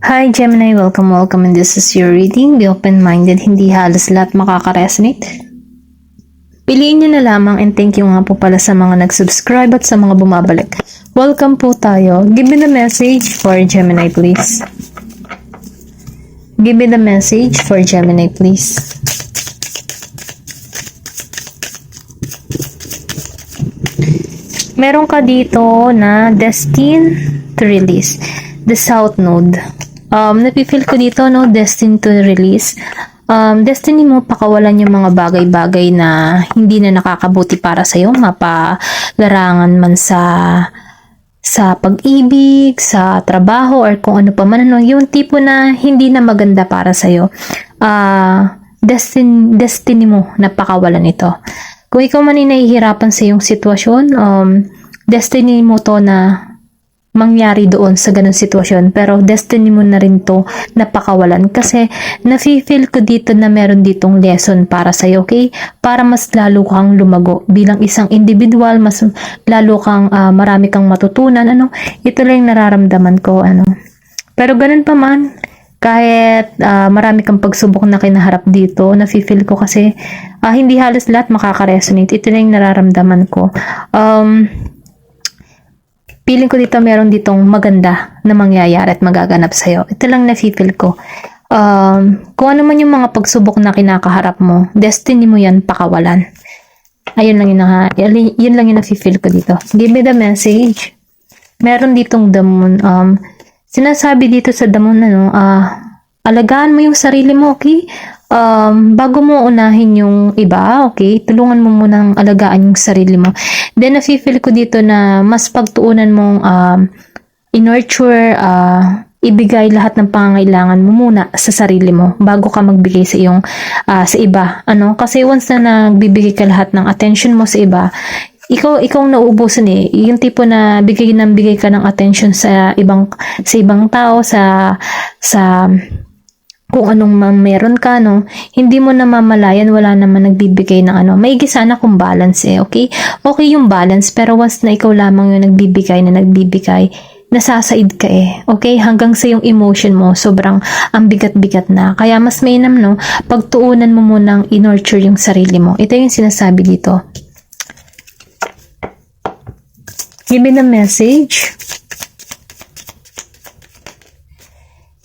Hi Gemini, welcome and this is your reading. Be open-minded, hindi halos lahat makaka-resonate. Piliin nyo na lamang and thank you nga po pala sa mga nag-subscribe at sa mga bumabalik. Welcome po tayo. Give me the message for Gemini please. Give me the message for Gemini please. Meron ka dito na destined to release. The South Node. Napifeel ko dito, no, destined to release. Destiny mo pakawalan yung mga bagay-bagay na hindi na nakakabuti para sa'yo, mapalarangan man sa pag-ibig, sa trabaho, or kung ano pa man, ano, yung tipo na hindi na maganda para sa'yo. Destiny mo na pakawalan ito. Kung ikaw man ay nahihirapan sa iyong sitwasyon, destiny mo to na mangyari doon sa ganung sitwasyon, pero destiny mo na rin to napakawalan kasi nafe-feel ko dito na meron ditong lesson para sa'yo, okay? Para mas lalo kang lumago bilang isang individual, mas lalo kang marami kang matutunan, ano? Ito lang yung nararamdaman ko, ano? Pero ganun pa man, kahit marami kang pagsubok na kinaharap dito, nafe-feel ko kasi hindi halos lahat makaka-resonate. Ito lang yung nararamdaman ko. Feeling ko dito meron ditong maganda na mangyayari at magaganap sa'yo. Ito lang na-feel ko. Kung ano man yung mga pagsubok na kinakaharap mo, destiny mo yan pakawalan. Ayun lang yun lang yung na-feel ko dito. Give me the message. Meron ditong damon. Sinasabi dito sa damon na, alagaan mo yung sarili mo, okay? Bago mo unahin yung iba, okay? Tulungan mo munang alagaan yung sarili mo. Then, nafe-feel ko dito na mas pagtuunan mong in-nurture, ibigay lahat ng pangangailangan mo muna sa sarili mo bago ka magbigay sa iyong sa iba. Ano? Kasi once na nagbibigay ka lahat ng attention mo sa iba, ikaw nauubusan eh. Yung tipo na bigay ka ng attention sa ibang tao, sa kung anong meron ka, no, hindi mo namamalayan, wala naman nagbibigay ng ano. Maigi sana kung balance eh, okay? Okay yung balance, pero once na ikaw lamang yung nagbibigay, nasasaid ka eh, okay? Hanggang sa yung emotion mo, sobrang ang bigat-bigat na. Kaya mas mainam, no, pagtuunan mo munang in-nurture yung sarili mo. Ito yung sinasabi dito. Give me the message.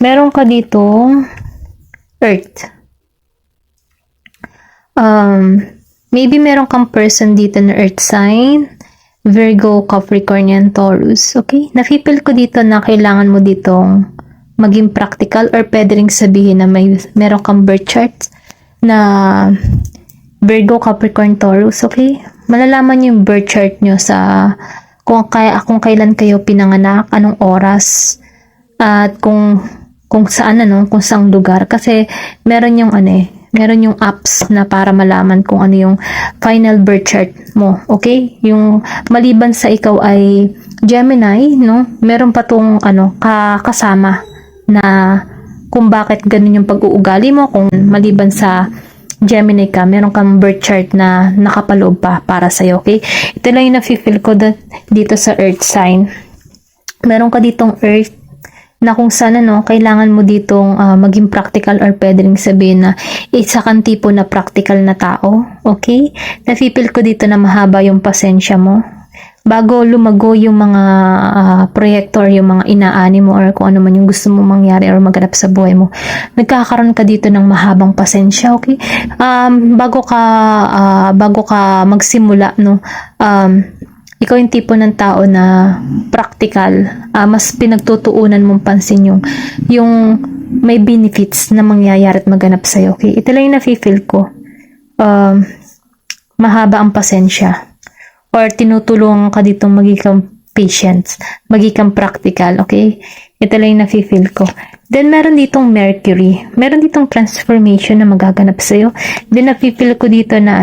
Meron ka dito Earth. Maybe meron kang person dito na Earth sign, Virgo, Capricorn, Taurus. Okay? Nafe-feel ko dito na kailangan mo ditong maging practical or pwede ring sabihin na meron kang birth chart na Virgo, Capricorn, Taurus. Okay? Malalaman yung birth chart nyo sa kung kailan kayo pinanganak, anong oras, at kung saan, ano, kung saang lugar. Kasi meron yung meron yung apps na para malaman kung ano yung final birth chart mo. Okay? Yung maliban sa ikaw ay Gemini, no? Meron pa tong kasama na kung bakit ganun yung pag-uugali mo. Kung maliban sa Gemini ka, meron kang birth chart na nakapaloob pa para sa'yo. Okay? Ito lang yung nafe-feel ko dito sa Earth sign. Meron ka ditong Earth na kung saan, ano, kailangan mo ditong maging practical or pwede ring sabihin na isa kang tipo na practical na tao, okay? Nafe-feel ko dito na mahaba yung pasensya mo bago lumago yung mga proyekto or yung mga inaani mo or kung ano man yung gusto mo mangyari or maganap sa buhay mo. Nagkakaroon ka dito ng mahabang pasensya, okay? Bago ka magsimula, no, ikaw yung tipo ng tao na practical, mas pinagtutuunan mong pansin yung may benefits na mangyayari at maganap sa'yo. Okay? Ito lang yung nafe-feel ko. Mahaba ang pasensya. Or tinutulungan ka ditong maging patient, maging practical. Okay? Ito lang yung nafe-feel ko. Then, meron ditong Mercury. Meron ditong transformation na magaganap sa'yo. Then, nafe-feel ko dito na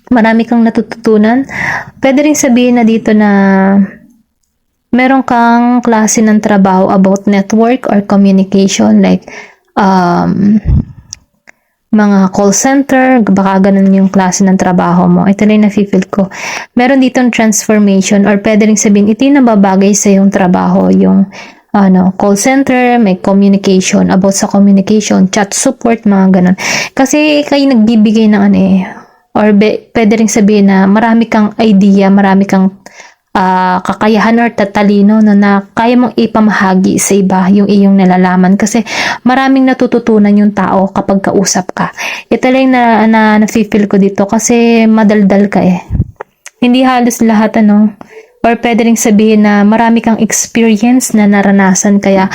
marami kang natututunan. Pwede rin sabihin na dito na meron kang klase ng trabaho about network or communication, like mga call center, baka ganun yung klase ng trabaho mo. Ito lang yung nafe-feel ko. Meron ditong transformation or pwede rin sabihin, ito yung nababagay sa yung trabaho, yung call center, may communication, about sa communication, chat support, mga ganun. Kasi kayo nagbibigay ng or pwede rin sabihin na marami kang idea, marami kang kakayahan or tatalino na kaya mong ipamahagi sa iba yung iyong nalalaman, kasi maraming natututunan yung tao kapag kausap ka. Ito lang na nafe-feel ko dito kasi madaldal ka Hindi halos lahat or pwede rin sabihin na marami kang experience na naranasan, kaya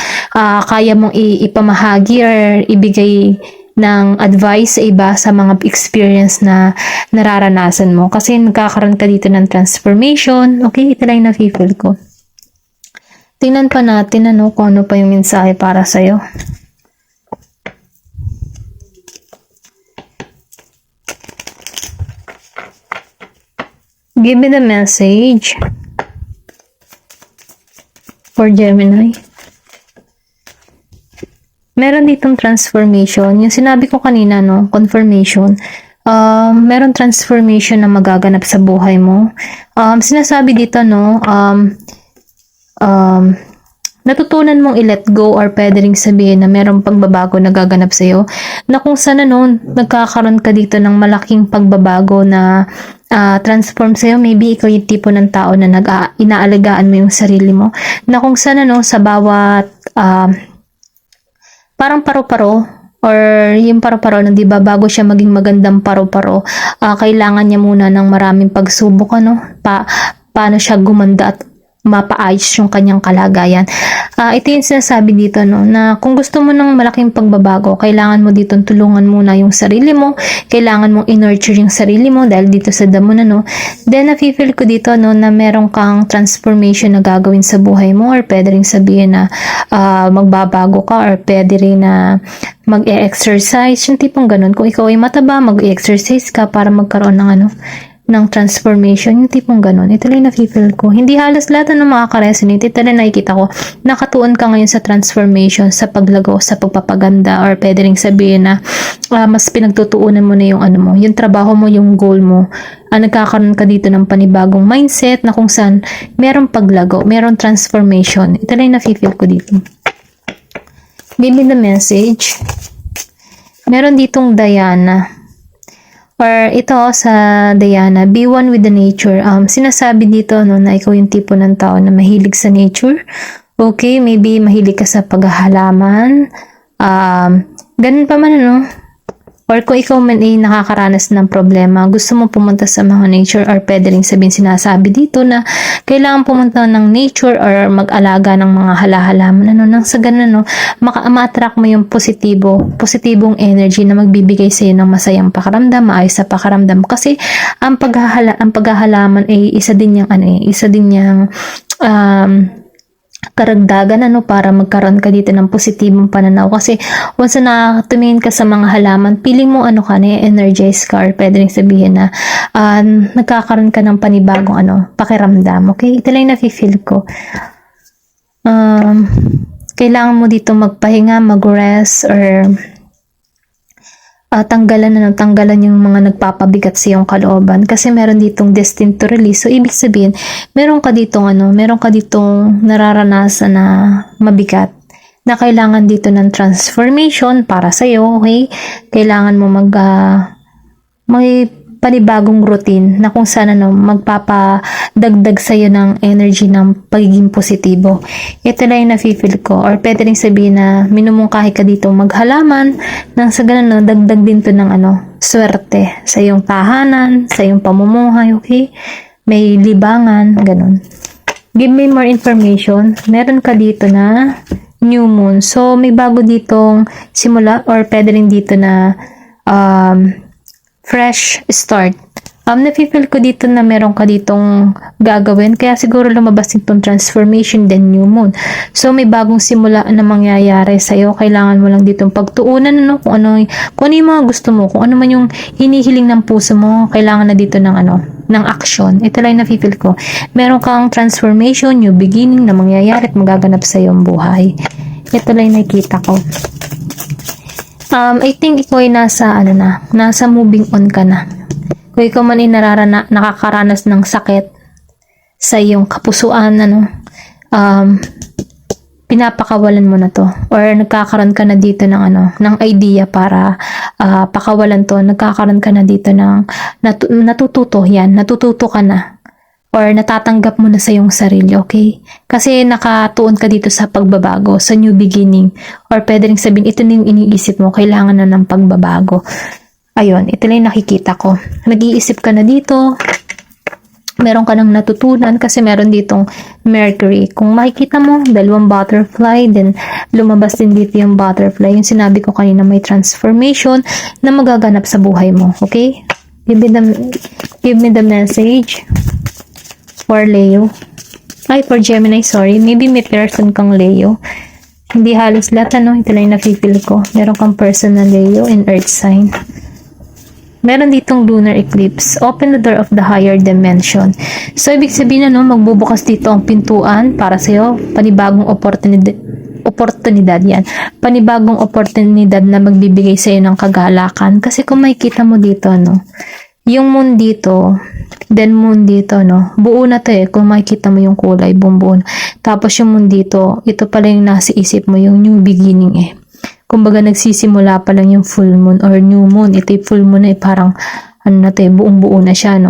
kaya mong ipamahagi or ibigay ng advice sa iba sa mga experience na nararanasan mo, kasi nagkakaroon ka dito ng transformation. Okay, ito lang yung nafe-feel ko. Tingnan pa natin kung ano pa yung mensahe para sa'yo. Give me the message for Gemini. Meron ditong transformation. Yung sinabi ko kanina, confirmation. Meron transformation na magaganap sa buhay mo. Sinasabi dito, natutunan mong i-let go, or pwede ring sabihin na merong pagbabago na gaganap sa'yo, na kung sana nagkakaroon ka dito ng malaking pagbabago na transform sa'yo. Maybe ikaw yung tipo ng tao na inaalagaan mo yung sarili mo, na kung sana sa bawat parang paro-paro, or yung paro-paro di ba, bago siya maging magandang paro-paro, kailangan niya muna ng maraming pagsubok, paano siya gumanda at mapaayos yung kanyang kalagayan. Ito yung sinasabi dito, na kung gusto mo ng malaking pagbabago, kailangan mo dito tulungan muna yung sarili mo, kailangan mong i-nurture yung sarili mo dahil dito sa damo Then nafe-feel ko dito na meron kang transformation na gagawin sa buhay mo, or pwede rin sabihin na magbabago ka, or pwede rin na mag-e-exercise, yung tipong ganun. Kung ikaw ay mataba, mag-e-exercise ka para magkaroon ng transformation, yung tipong ganun. Ito lang nafe-feel ko. Hindi halos lahat na makaka-resonate. Ito lang nakikita ko. Nakatuon ka ngayon sa transformation, sa paglago, sa pagpapaganda, or pwede rin sabihin na mas pinagtutuunan mo na yung yung trabaho mo, yung goal mo. Nagkakaroon ka dito ng panibagong mindset na kung saan merong paglago, merong transformation. Ito lang nafe-feel ko dito. Give me the message. Meron ditong Diana. Or ito sa Diana, be one with the nature. Sinasabi dito na ikaw yung tipo ng tao na mahilig sa nature. Okay, maybe mahilig ka sa paghahalaman. Ganun pa man Or kung ikaw man ay nakakaranas ng problema, gusto mo pumunta sa mga nature, or pwede rin sabihin sinasabi dito na kailangan pumunta ng nature or mag-alaga ng mga halahalaman. Nang sa ganun, ma-attract mo yung positibong energy na magbibigay sa iyo ng masayang pakiramdam, maayos sa pakiramdam. Kasi ang paghahalaman ay isa din yung karagdagan para magkaroon ka dito ng positibong pananaw, kasi once na tumingin ka sa mga halaman, feeling mo energize ka, or pwede rin sabihin na nagkakaroon ka ng panibagong pakiramdam. Okay, ito lang nafe-feel ko. Kailangan mo dito magpahinga, mag-rest, or tanggalan yung mga nagpapabigat sa iyong kalooban, kasi meron ditong destined to release. So ibig sabihin, meron ka ditong nararanasan na mabigat, na kailangan dito ng transformation para sa iyo. Okay, kailangan mo may panibagong routine na kung saan magpapadagdag sa iyo ng energy ng pagiging positibo. Ito lang yung nafe-feel ko. Or pwede rin sabihin na minumungkahi ka dito maghalaman, nang sa ganun dagdag din to ng swerte sa iyong tahanan, sa iyong pamumuhay. Okay, may libangan, ganun. Give me more information. Meron ka dito na new moon. So may bago ditong simula, or pwede rin dito na fresh start. Nafe-feel ko dito na meron ka ditong gagawin, kaya siguro lumabas itong transformation, then new moon. So may bagong simula na mangyayari sa iyo. Kailangan mo lang ditong pagtuunan kung ano yung mga gusto mo, kung ano man yung hinihiling ng puso mo. Kailangan na dito ng action. Ito lang nafe-feel ko. Meron kang transformation, new beginning na mangyayari at magaganap sa iyong buhay. Ito lang nakita ko. I think ikaw ay nasa moving on ka na. Kung ikaw man ay nakakaranas ng sakit sa iyong kapusuan, pinapakawalan mo na to or nagkakaroon ka na dito ng ng idea para pakawalan to, nagkakaroon ka na dito ng natututo ka na or natatanggap mo na sa iyong sarili, okay? Kasi nakatuon ka dito sa pagbabago, sa new beginning, or pwede rin sabihin, ito na yung iniisip mo, kailangan na ng pagbabago. Ayun, ito lang yung nakikita ko. Nag-iisip ka na dito, meron ka nang natutunan kasi meron ditong Mercury. Kung makikita mo, dalawang butterfly, then lumabas din dito yung butterfly. Yung sinabi ko kanina, may transformation na magaganap sa buhay mo. Okay? Give me the message for Leo. Ay, for Gemini, sorry. Maybe may person kang Leo. Hindi halos lahat, ito lang yung nafe-feel ko. Meron kang person na Leo in Earth sign. Meron ditong lunar eclipse. Open the door of the higher dimension. So, ibig sabihin magbubukas dito ang pintuan para sa'yo. Panibagong oportunidad yan. Panibagong oportunidad na magbibigay sa'yo ng kagalakan. Kasi kung makikita mo dito, yung moon dito, then moon dito, buo na to kung makikita mo yung kulay, buo. Tapos yung moon dito, ito pala yung nasa isip mo, yung new beginning Kumbaga nagsisimula pa lang yung full moon or new moon. Ito yung full moon parang buong-buo na siya,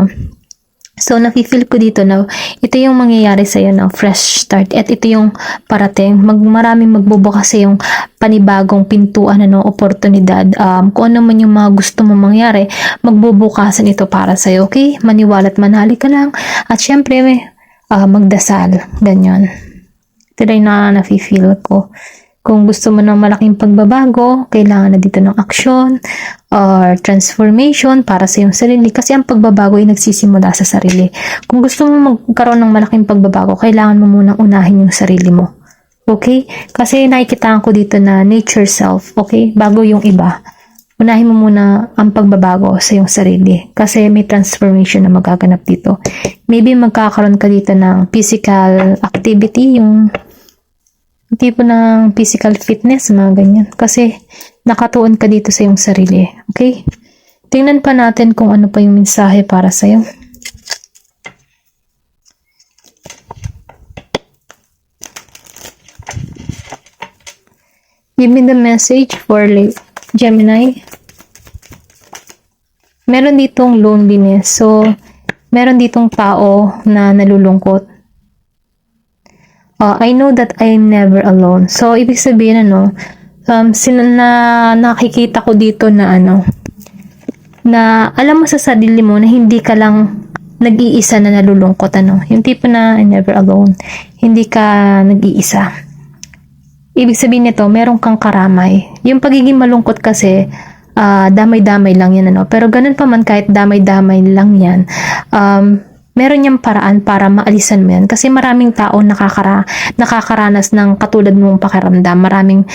So, nafe-feel ko dito na ito yung mangyayari sa'yo fresh start. At ito yung parating. Maraming magbubukas sa yung panibagong pintuan, oportunidad. Kung ano man yung mga gusto mo mangyari, magbubukasan ito para sa'yo, okay? Maniwala at manali ka lang. At syempre, magdasal. Ganyan. Ito lang na nafe-feel ko. Kung gusto mo ng malaking pagbabago, kailangan na dito ng aksyon or transformation para sa iyong sarili. Kasi ang pagbabago ay nagsisimula sa sarili. Kung gusto mo magkaroon ng malaking pagbabago, kailangan mo munang unahin yung sarili mo. Okay? Kasi nakikitaan ko dito na nature self. Okay? Bago yung iba. Unahin mo muna ang pagbabago sa iyong sarili. Kasi may transformation na magaganap dito. Maybe magkakaroon ka dito ng physical activity, yung tipo ng physical fitness, mga ganyan. Kasi nakatuon ka dito sa iyong sarili. Okay? Tingnan pa natin kung ano pa yung mensahe para sa'yo. Give me the message for Gemini. Meron ditong loneliness. So, meron ditong tao na nalulungkot. I know that I'm never alone. So, ibig sabihin, nakikita ko dito na na alam mo sa sarili mo na hindi ka lang nag-iisa na nalulungkot, yung tipo na I'm never alone. Hindi ka nag-iisa. Ibig sabihin nito, meron kang karamay. Yung pagiging malungkot kasi, damay-damay lang yan, Pero ganun pa man, kahit damay-damay lang yan, meron niyang paraan para maalisan mo yan. Kasi maraming tao nakakaranas ng katulad mong pakiramdam. Maraming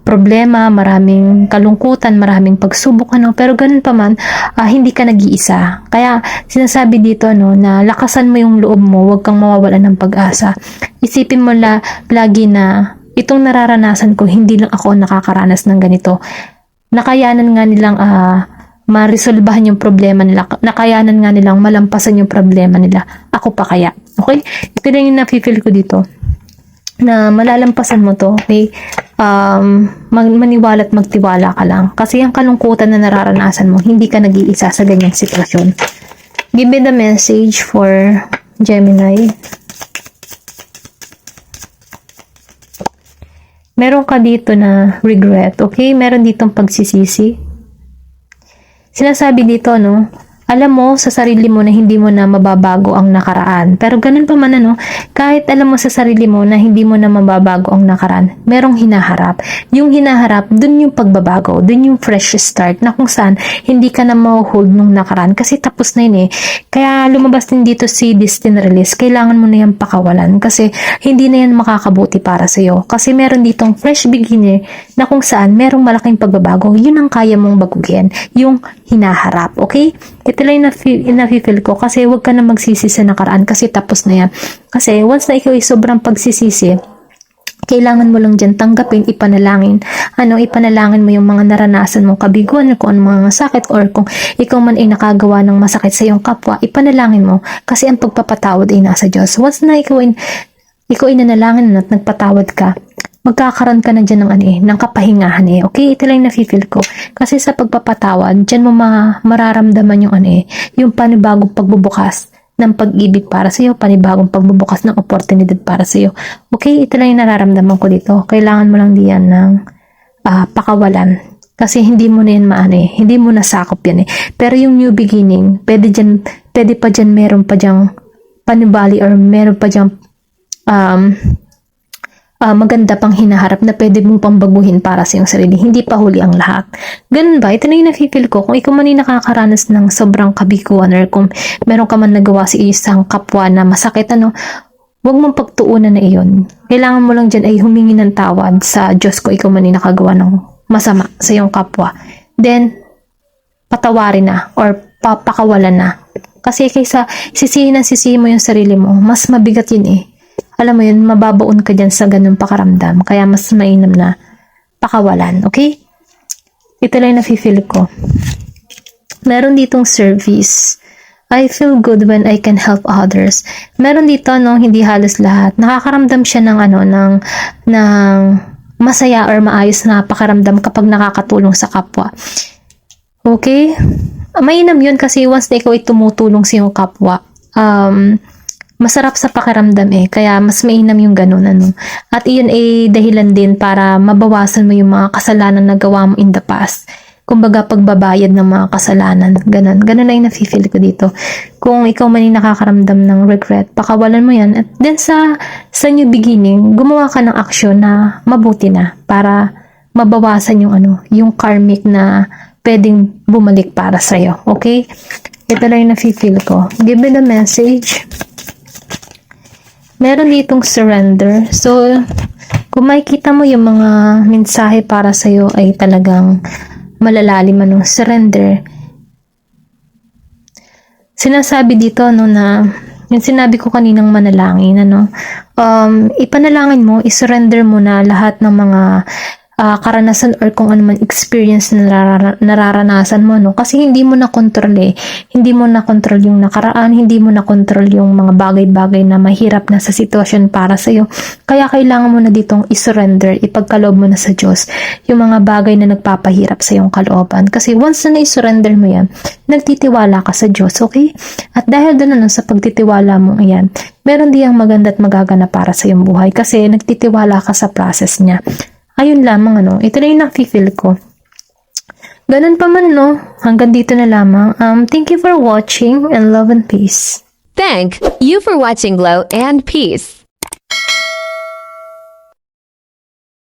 problema, maraming kalungkutan, maraming pagsubok, Pero ganun pa man, hindi ka nag-iisa. Kaya sinasabi dito, na lakasan mo yung loob mo, huwag kang mawawalan ng pag-asa. Isipin mo lagi na itong nararanasan ko, hindi lang ako nakakaranas ng ganito. Nakayanan nga nilang ma-resolbahan yung problema nila. Nakayanan nga nilang malampasan yung problema nila. Ako pa kaya. Okay? Ito lang yung nafe-feel ko dito. Na malalampasan mo to. Okay? Maniwala at magtiwala ka lang. Kasi yung kalungkutan na nararanasan mo, hindi ka nag-iisa sa ganyang sitwasyon. Give me the message for Gemini. Meron ka dito na regret. Okay? Meron ditong pagsisisi. Sinasabi dito, alam mo sa sarili mo na hindi mo na mababago ang nakaraan. Pero ganun pa man, kahit alam mo sa sarili mo na hindi mo na mababago ang nakaraan, merong hinaharap. Yung hinaharap, dun yung pagbabago, dun yung fresh start na kung saan hindi ka na ma-hold nung nakaraan kasi tapos na yun Kaya lumabas din dito si Destiny Release. Kailangan mo na yan pakawalan kasi hindi na yan makakabuti para sa'yo. Kasi meron ditong fresh beginning na kung saan merong malaking pagbabago. Yun ang kaya mong baguhin. Yung hinaharap. Okay? Ito lang yung nafe-feel ko kasi huwag ka na magsisi sa nakaraan kasi tapos na yan. Kasi once na ikaw ay sobrang pagsisisi, kailangan mo lang dyan tanggapin, ipanalangin. Ipanalangin mo yung mga naranasan mong kabiguan, kung ano mga sakit, or kung ikaw man ay nakagawa ng masakit sa iyong kapwa, ipanalangin mo kasi ang pagpapatawad ay nasa Diyos. Once na ikaw ay ikaw ay nanalangin at nagpatawad ka, magkakaroon ka na dyan ng ng kapahingahan Okay, ito lang yung nafe-feel ko. Kasi sa pagpapatawad, dyan mo mararamdaman yung yung panibagong pagbubukas ng pag-ibig para sa iyo, panibagong pagbubukas ng oportunidad para sa iyo. Okay, ito lang yung nararamdaman ko dito. Kailangan mo lang diyan ng pakawalan. Kasi hindi mo na yan hindi mo nasakop yan Pero yung new beginning, pwede pa dyan, meron pa dyang panibali or meron pa dyang maganda pang hinaharap na pwede mong pang baguhin para sa iyong sarili. Hindi pa huli ang lahat. Ganun ba? Ito na yung nafe-feel ko. Kung ikaw man ay nakakaranas ng sobrang kabiguan or kung meron ka man nagawa sa isang kapwa na masakit, huwag mong pagtuunan na iyon. Kailangan mo lang dyan ay humingi ng tawad sa Diyos ko ikaw man ay nakagawa ng masama sa iyong kapwa. Then, patawarin na or papakawalan na. Kasi kaysa sisihin mo yung sarili mo, mas mabigat yun Alam mo yun, mababaon ka dyan sa ganung pakaramdam. Kaya mas mainam na pakawalan. Okay? Ito lang yung nafe-feel ko. Meron ditong service. I feel good when I can help others. Meron dito, hindi halos lahat. Nakakaramdam siya ng masaya or maayos na pakaramdam kapag nakakatulong sa kapwa. Okay? Mainam yun kasi once na ikaw ay tumutulong sa iyong kapwa, masarap sa pakiramdam kaya mas mainam yung ganun At iyon ay dahilan din para mabawasan mo yung mga kasalanan na gawa mo in the past. Kumbaga pagbabayad ng mga kasalanan, ganun na yung nafe-feel ko dito. Kung ikaw man yung nakakaramdam ng regret, pakawalan mo yan. At then sa new beginning, gumawa ka ng aksyon na mabuti na para mabawasan yung karmic na pwedeng bumalik para sa'yo. Okay? Ito lang yung nafe-feel ko. Give me the message. Meron ditong surrender. So, kung makikita mo yung mga mensahe para sa'yo ay talagang malalalim surrender. Sinasabi dito na yung sinabi ko kaninang manalangin ipanalangin mo, isurrender mo na lahat ng mga karanasan or kung ano man experience na nararanasan mo kasi hindi mo na control hindi mo na control yung nakaraan, hindi mo na control yung mga bagay-bagay na mahirap na sa sitwasyon para sa iyo. Kaya kailangan mo na ditong isurrender, ipagkaloob mo na sa Diyos yung mga bagay na nagpapahirap sa iyong kalooban. Kasi once na i-surrender mo yan, nagtitiwala ka sa Diyos, okay? At dahil doon sa pagtitiwala mo meron diyang maganda at magagana para sa iyong buhay kasi nagtitiwala ka sa process niya. Ayun lamang ito na yung nafe-feel ko. Ganun pa man hanggang dito na lamang. Thank you for watching and love and peace. Thank you for watching Glow and Peace.